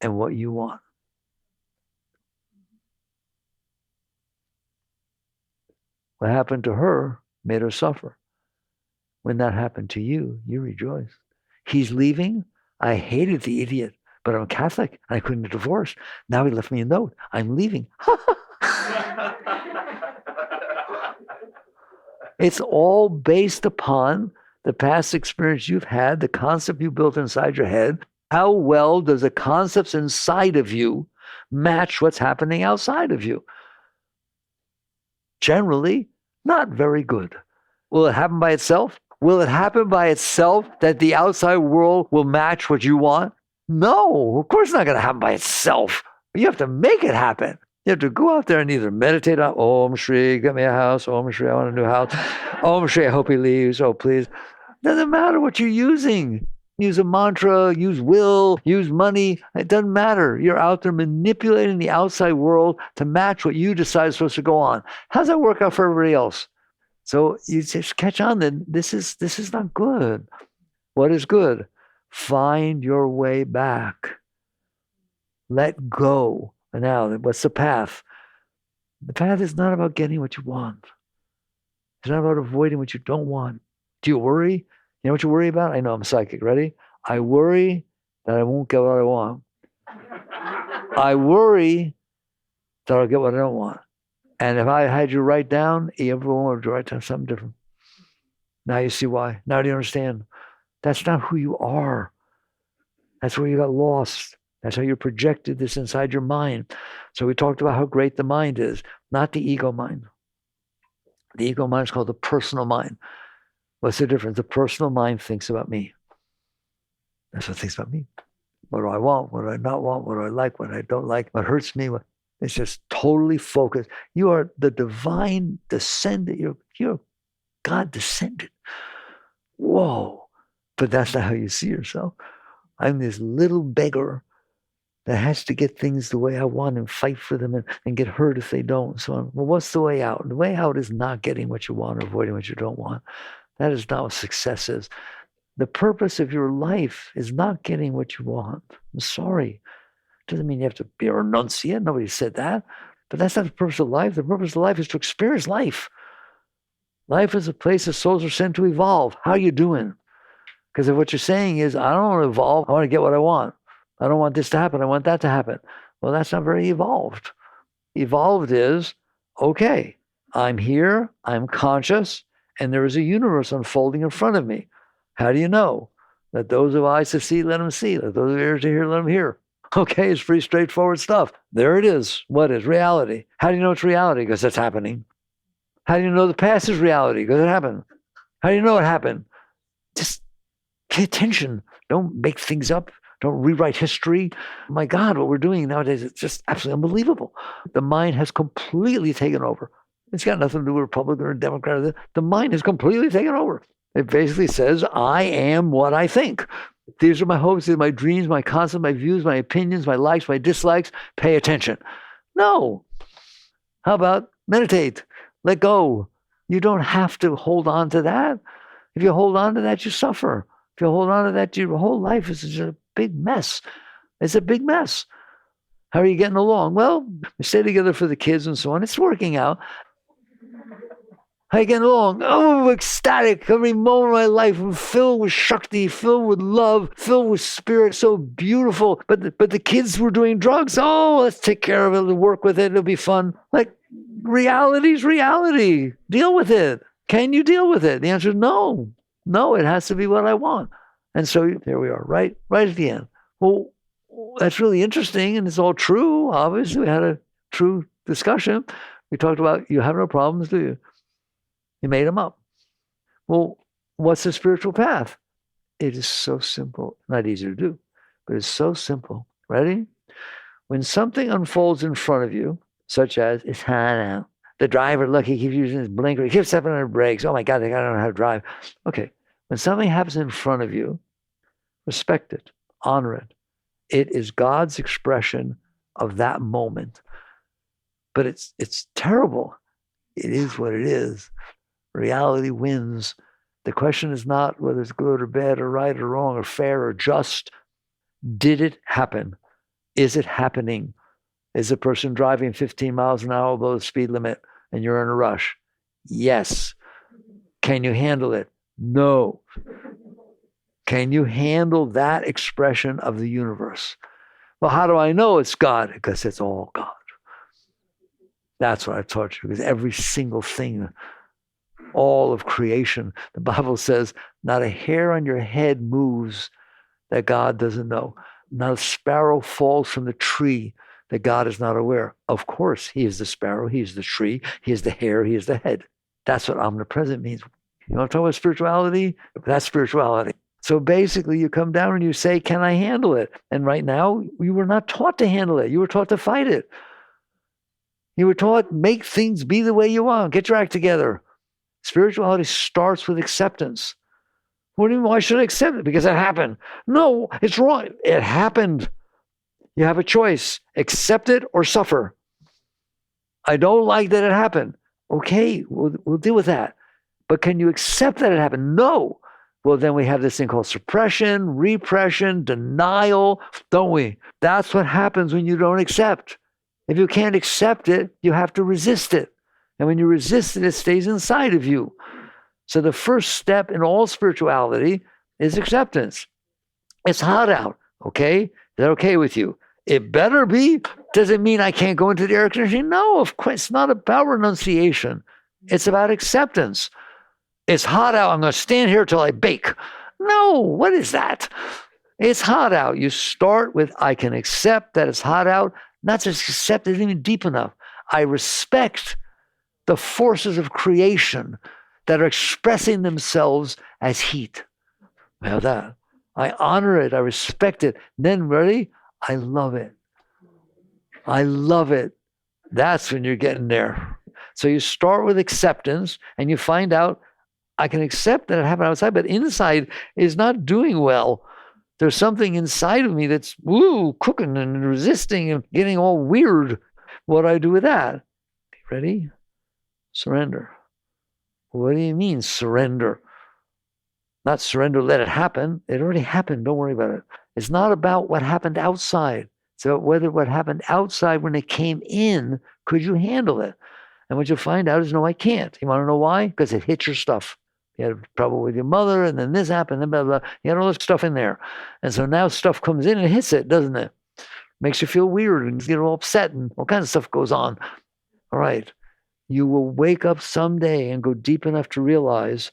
and what you want. What happened to her made her suffer. When that happened to you, you rejoiced. He's leaving. I hated the idiot, but I'm Catholic and I couldn't get divorced. Now he left me a note. I'm leaving. It's all based upon the past experience you've had, the concept you built inside your head. How well does the concepts inside of you match what's happening outside of you? Generally, not very good. Will it happen by itself? Will it happen by itself that the outside world will match what you want? No, of course it's not going to happen by itself. You have to make it happen. You have to go out there and either meditate on, Om Shri, get me a house. Om Shri, I want a new house. Om Shri, I hope he leaves. Oh, please. Doesn't matter what you're using. Use a mantra, use will, use money. It doesn't matter. You're out there manipulating the outside world to match what you decide is supposed to go on. How does that work out for everybody else? So you just catch on that this is not good. What is good? Find your way back. Let go. And now, what's the path? The path is not about getting what you want. It's not about avoiding what you don't want. Do you worry? You know what you worry about? I know I'm psychic. Ready? I worry that I won't get what I want. I worry that I'll get what I don't want. And if I had you write down, everyone would write down something different. Now you see why. Now do you understand? That's not who you are. That's where you got lost. That's how you projected this inside your mind. So we talked about how great the mind is, not the ego mind. The ego mind is called the personal mind. What's the difference? The personal mind thinks about me. That's what it thinks about me. What do I want? What do I not want? What do I like? What I don't like? What hurts me? It's just totally focused. You are the divine descendant. You're God descended. Whoa. But that's not how you see yourself. I'm this little beggar that has to get things the way I want and fight for them and get hurt if they don't. So, well, what's the way out? The way out is not getting what you want or avoiding what you don't want. That is not what success is. The purpose of your life is not getting what you want. I'm sorry. Doesn't mean you have to be a renunciate. Nobody said that. But that's not the purpose of life. The purpose of life is to experience life. Life is a place that souls are sent to evolve. How are you doing? Because if what you're saying is, I don't want to evolve, I want to get what I want. I don't want this to happen, I want that to happen. Well, that's not very evolved. Evolved is, okay, I'm here, I'm conscious, and there is a universe unfolding in front of me. How do you know? Let those who have eyes to see, let them see. Let those who have ears to hear, let them hear. Okay, it's pretty straightforward stuff. There it is. What is reality? How do you know it's reality? Because it's happening. How do you know the past is reality? Because it happened. How do you know it happened? Just pay attention. Don't make things up. Don't rewrite history. My God, what we're doing nowadays is just absolutely unbelievable. The mind has completely taken over. It's got nothing to do with Republican or Democrat. The mind has completely taken over. It basically says, I am what I think. These are my hopes, these are my dreams, my concepts, my views, my opinions, my likes, my dislikes. Pay attention. No. How about meditate? Let go. You don't have to hold on to that. If you hold on to that, you suffer. If you hold on to that, your whole life is just a big mess. It's a big mess. How are you getting along? Well, we stay together for the kids and so on. It's working out. How are you getting along? Oh, ecstatic. Every moment of my life, I'm filled with Shakti, filled with love, filled with spirit, so beautiful. But the kids were doing drugs. Oh, let's take care of it. We'll work with it. It'll be fun. Like, reality's reality. Deal with it. Can you deal with it? The answer is no. No, it has to be what I want. And so here we are, right at the end. Well, that's really interesting, and it's all true. Obviously, we had a true discussion. We talked about you have no problems, do you? You made them up. Well, what's the spiritual path? It is so simple. Not easy to do, but it's so simple. Ready? When something unfolds in front of you, such as it's hot out, the driver, look, he keeps using his blinker, he keeps stepping on the brakes. Oh my God, I don't know how to drive. Okay, when something happens in front of you, respect it, honor it. It is God's expression of that moment. But it's terrible. It is what it is. Reality wins. The question is not whether it's good or bad or right or wrong or fair or just. Did it happen? Is it happening? Is the person driving 15 miles an hour below the speed limit and you're in a rush? Yes. Can you handle it? No. Can you handle that expression of the universe? Well, how do I know it's God? Because it's all God. That's what I've taught you, because every single thing, all of creation, the Bible says, not a hair on your head moves that God doesn't know. Not a sparrow falls from the tree that God is not aware. Of course, he is the sparrow, he is the tree, he is the hair, he is the head. That's what omnipresent means. You want to talk about spirituality? That's spirituality. So basically, you come down and you say, can I handle it? And right now, you were not taught to handle it. You were taught to fight it. You were taught, make things be the way you want. Get your act together. Spirituality starts with acceptance. What do you mean, why should I accept it? Because it happened. No, it's wrong. It happened. You have a choice. Accept it or suffer. I don't like that it happened. Okay, we'll deal with that. But can you accept that it happened? No. Well, then we have this thing called suppression, repression, denial, don't we? That's what happens when you don't accept. If you can't accept it, you have to resist it. And when you resist it, it stays inside of you. So the first step in all spirituality is acceptance. It's hot out, okay? Is that okay with you? It better be. Does it mean I can't go into the air conditioning? No, of course. It's not about renunciation. It's about acceptance. It's hot out. I'm going to stand here till I bake. No, what is that? It's hot out. You start with, I can accept that it's hot out. Not just accept it, isn't even deep enough. I respect the forces of creation that are expressing themselves as heat. I have that. I honor it. I respect it. Then, ready? I love it. I love it. That's when you're getting there. So you start with acceptance and you find out, I can accept that it happened outside, but inside is not doing well. There's something inside of me that's cooking and resisting and getting all weird. What do I do with that? Ready? Surrender. What do you mean surrender? Not surrender, let it happen. It already happened. Don't worry about it. It's not about what happened outside. It's about whether what happened outside when it came in, could you handle it? And what you'll find out is, no, I can't. You want to know why? Because it hits your stuff. You had trouble with your mother, and then this happened, and blah, blah, blah. You had all this stuff in there. And so now stuff comes in and hits it, doesn't it? Makes you feel weird and you get all upset and all kinds of stuff goes on. All right. You will wake up someday and go deep enough to realize,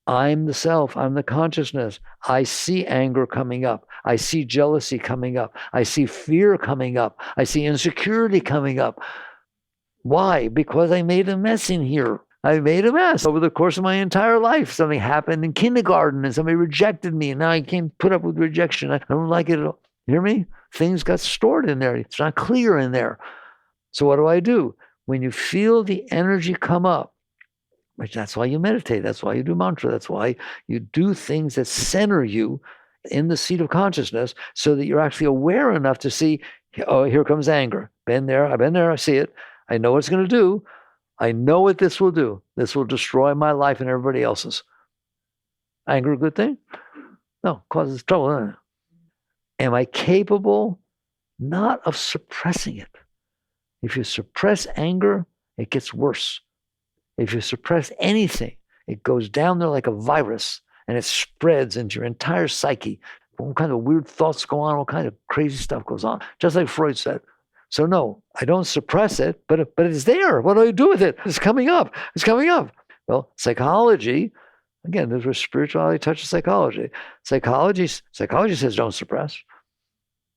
I'm the self, I'm the consciousness. I see anger coming up. I see jealousy coming up. I see fear coming up. I see insecurity coming up. Why? Because I made a mess in here. I made a mess over the course of my entire life. Something happened in kindergarten and somebody rejected me and now I can't put up with rejection. I don't like it at all. You hear me? Things got stored in there. It's not clear in there. So what do? When you feel the energy come up, which that's why you meditate, that's why you do mantra, that's why you do things that center you in the seat of consciousness so that you're actually aware enough to see, oh, here comes anger. I've been there, I see it. I know what it's going to do. I know what this will do. This will destroy my life and everybody else's. Anger a good thing? No, causes trouble, doesn't it? Am I capable not of suppressing it? If you suppress anger, it gets worse. If you suppress anything, it goes down there like a virus and it spreads into your entire psyche. All kinds of weird thoughts go on, all kinds of crazy stuff goes on, just like Freud said. So no, I don't suppress it, but it's there. What do I do with it? It's coming up. It's coming up. Well, psychology, again, this is where spirituality touches psychology. Psychology says don't suppress.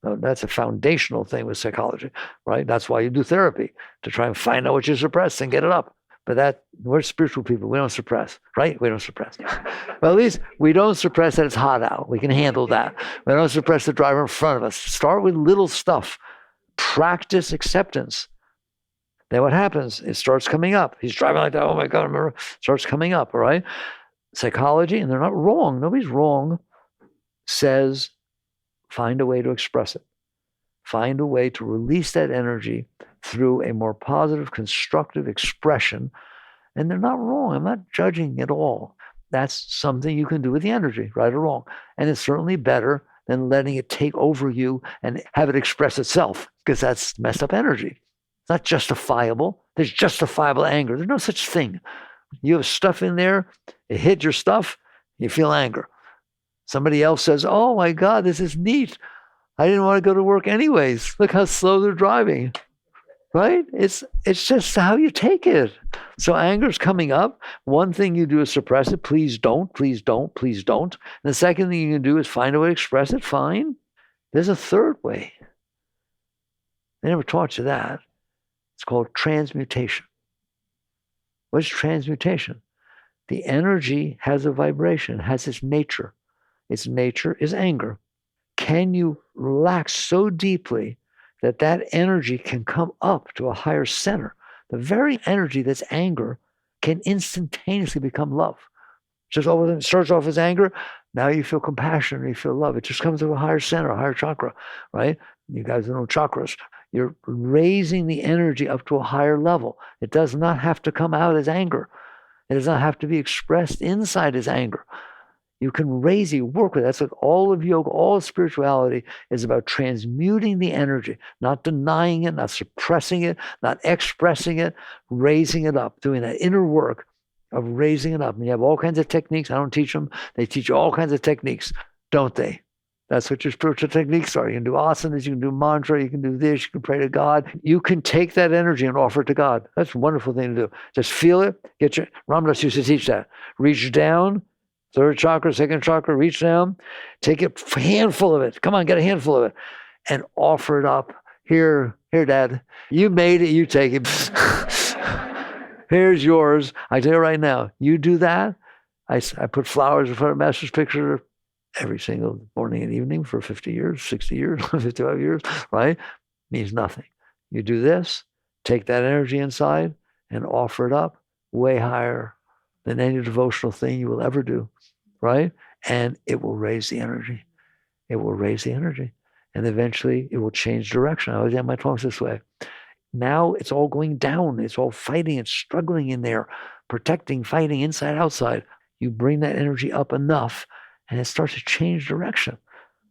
No, that's a foundational thing with psychology, right? That's why you do therapy, to try and find out what you suppress and get it up. But we're spiritual people. We don't suppress, right? We don't suppress. Well, at least we don't suppress that it's hot out. We can handle that. We don't suppress the driver in front of us. Start with little stuff. Practice acceptance. Then what happens? It starts coming up. He's driving like that. Oh my God, remember? Starts coming up, all right? Psychology, and they're not wrong. Nobody's wrong, says find a way to express it. Find a way to release that energy through a more positive, constructive expression. And they're not wrong. I'm not judging at all. That's something you can do with the energy, right or wrong. And it's certainly better than letting it take over you and have it express itself, because that's messed up energy. It's not justifiable. There's justifiable anger. There's no such thing. You have stuff in there, it hit your stuff, you feel anger. Somebody else says, oh my God, this is neat. I didn't want to go to work anyways. Look how slow they're driving, right? It's just how you take it. So anger's coming up. One thing you do is suppress it. Please don't, please don't, please don't. And the second thing you can do is find a way to express it. Fine. There's a third way. They never taught you that. It's called transmutation. What's transmutation? The energy has a vibration, has its nature. Its nature is anger. Can you relax so deeply that that energy can come up to a higher center? The very energy that's anger can instantaneously become love. Just all of it starts off as anger. Now you feel compassion, you feel love. It just comes to a higher center, a higher chakra, right? You guys know chakras. You're raising the energy up to a higher level. It does not have to come out as anger. It does not have to be expressed inside as anger. You can raise it, work with it. That's what all of yoga, all of spirituality is about, transmuting the energy, not denying it, not suppressing it, not expressing it, raising it up, doing that inner work of raising it up. And you have all kinds of techniques. I don't teach them. They teach you all kinds of techniques, don't they? That's what your spiritual techniques are. You can do asanas, you can do mantra, you can do this, you can pray to God. You can take that energy and offer it to God. That's a wonderful thing to do. Just feel it. Ramdas used to teach that. Reach down, third chakra, second chakra, reach down, take a handful of it. Come on, get a handful of it and offer it up. Here, Dad, you made it, you take it. Here's yours. I tell you right now, you do that. I put flowers in front of Master's picture every single morning and evening for 50 years, 60 years, 55 years, right? Means nothing. You do this, take that energy inside and offer it up way higher than any devotional thing you will ever do, right? And it will raise the energy. It will raise the energy. And eventually it will change direction. I always have my talks this way. Now it's all going down. It's all fighting. It's struggling in there, protecting, fighting, inside, outside. You bring that energy up enough and it starts to change direction.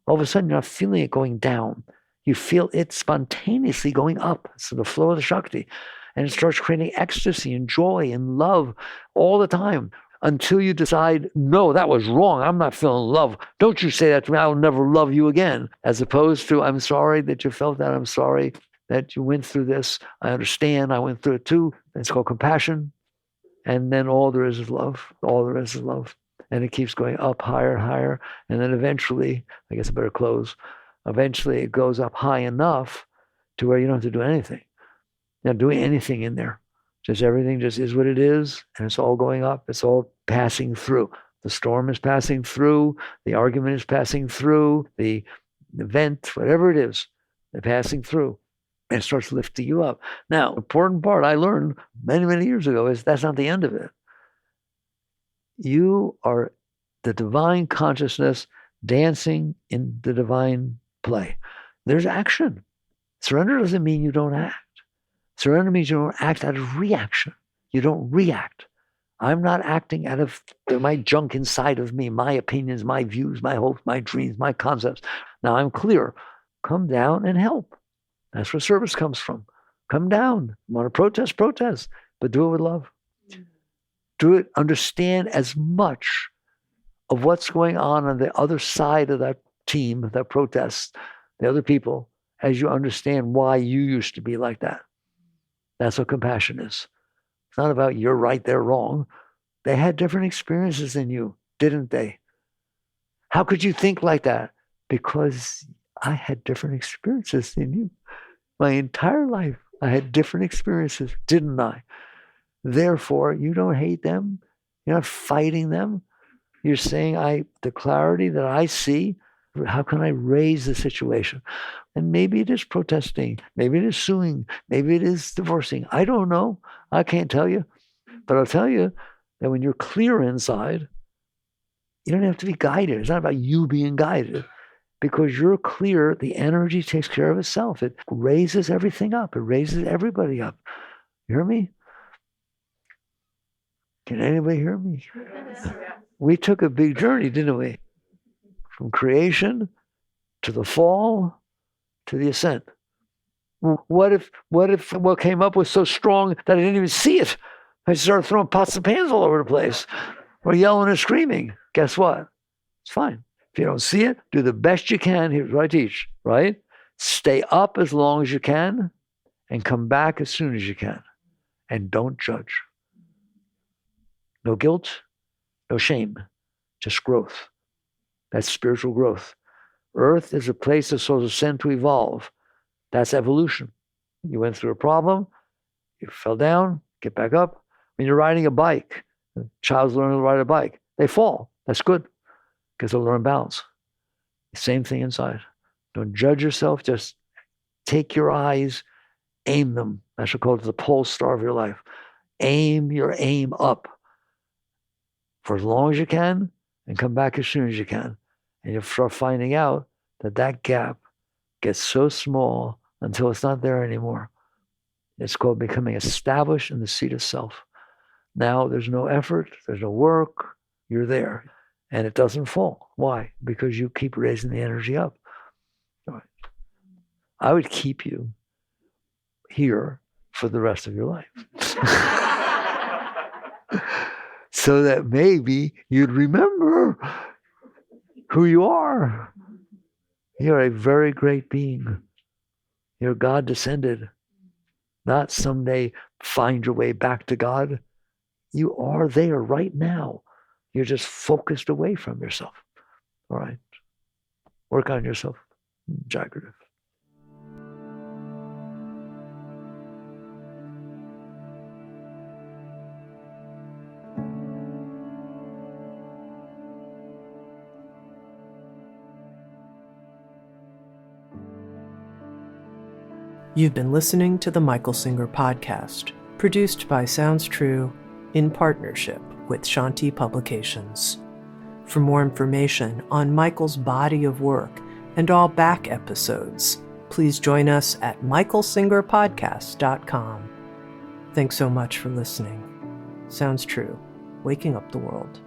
All of a sudden, you're not feeling it going down. You feel it spontaneously going up. So the flow of the Shakti. And it starts creating ecstasy and joy and love all the time until you decide, no, that was wrong. I'm not feeling love. Don't you say that to me. I'll never love you again. As opposed to, I'm sorry that you felt that. I'm sorry that you went through this. I understand. I went through it too. It's called compassion. And then all there is love. All there is love. And it keeps going up higher and higher. And then eventually, I guess I better close. Eventually it goes up high enough to where you don't have to do anything. You're not doing anything in there. Just everything just is what it is. And it's all going up. It's all passing through. The storm is passing through. The argument is passing through. The event, whatever it is, they're passing through. And it starts lifting you up. Now, important part I learned many, many years ago is that's not the end of it. You are the divine consciousness dancing in the divine play. There's action. Surrender doesn't mean you don't act. Surrender means you don't act out of reaction. You don't react. I'm not acting out of my junk inside of me, my opinions, my views, my hopes, my dreams, my concepts. Now I'm clear. Come down and help. That's where service comes from. Come down. You want to protest, protest, but do it with love. Do it, understand as much of what's going on the other side of that team, that protest, the other people, as you understand why you used to be like that. That's what compassion is. It's not about you're right, they're wrong. They had different experiences than you, didn't they? How could you think like that? Because I had different experiences than you. My entire life, I had different experiences, didn't I? Therefore, you don't hate them. You're not fighting them. You're saying, the clarity that I see, how can I raise the situation? And maybe it is protesting. Maybe it is suing. Maybe it is divorcing. I don't know. I can't tell you. But I'll tell you that when you're clear inside, you don't have to be guided. It's not about you being guided. Because you're clear, the energy takes care of itself. It raises everything up. It raises everybody up. You hear me? Can anybody hear me? We took a big journey, didn't we? From creation to the fall to the ascent. What if what came up was so strong that I didn't even see it? I started throwing pots and pans all over the place or yelling and screaming. Guess what? It's fine. If you don't see it, do the best you can. Here's what I teach, right? Stay up as long as you can and come back as soon as you can. And don't judge. No guilt, no shame, just growth. That's spiritual growth. Earth is a place the souls ascend to evolve. That's evolution. You went through a problem, you fell down, get back up. When you're riding a bike, a child's learning to ride a bike, they fall. That's good because they'll learn balance. Same thing inside. Don't judge yourself. Just take your eyes, aim them. I should call it the pole star of your life. Aim your aim up for as long as you can and come back as soon as you can. And you'll start finding out that that gap gets so small until it's not there anymore. It's called becoming established in the seat of self. Now there's no effort, there's no work, you're there. and it doesn't fall. Why? Because you keep raising the energy up. All right. I would keep you here for the rest of your life. So that maybe you'd remember who you are. You're a very great being. You're God descended. Not someday find your way back to God. You are there right now. You're just focused away from yourself. All right. Work on yourself. Jagrata. You've been listening to the Michael Singer Podcast, produced by Sounds True in partnership with Shanti Publications. For more information on Michael's body of work and all back episodes, please join us at michaelsingerpodcast.com. Thanks so much for listening. Sounds True, waking up the world.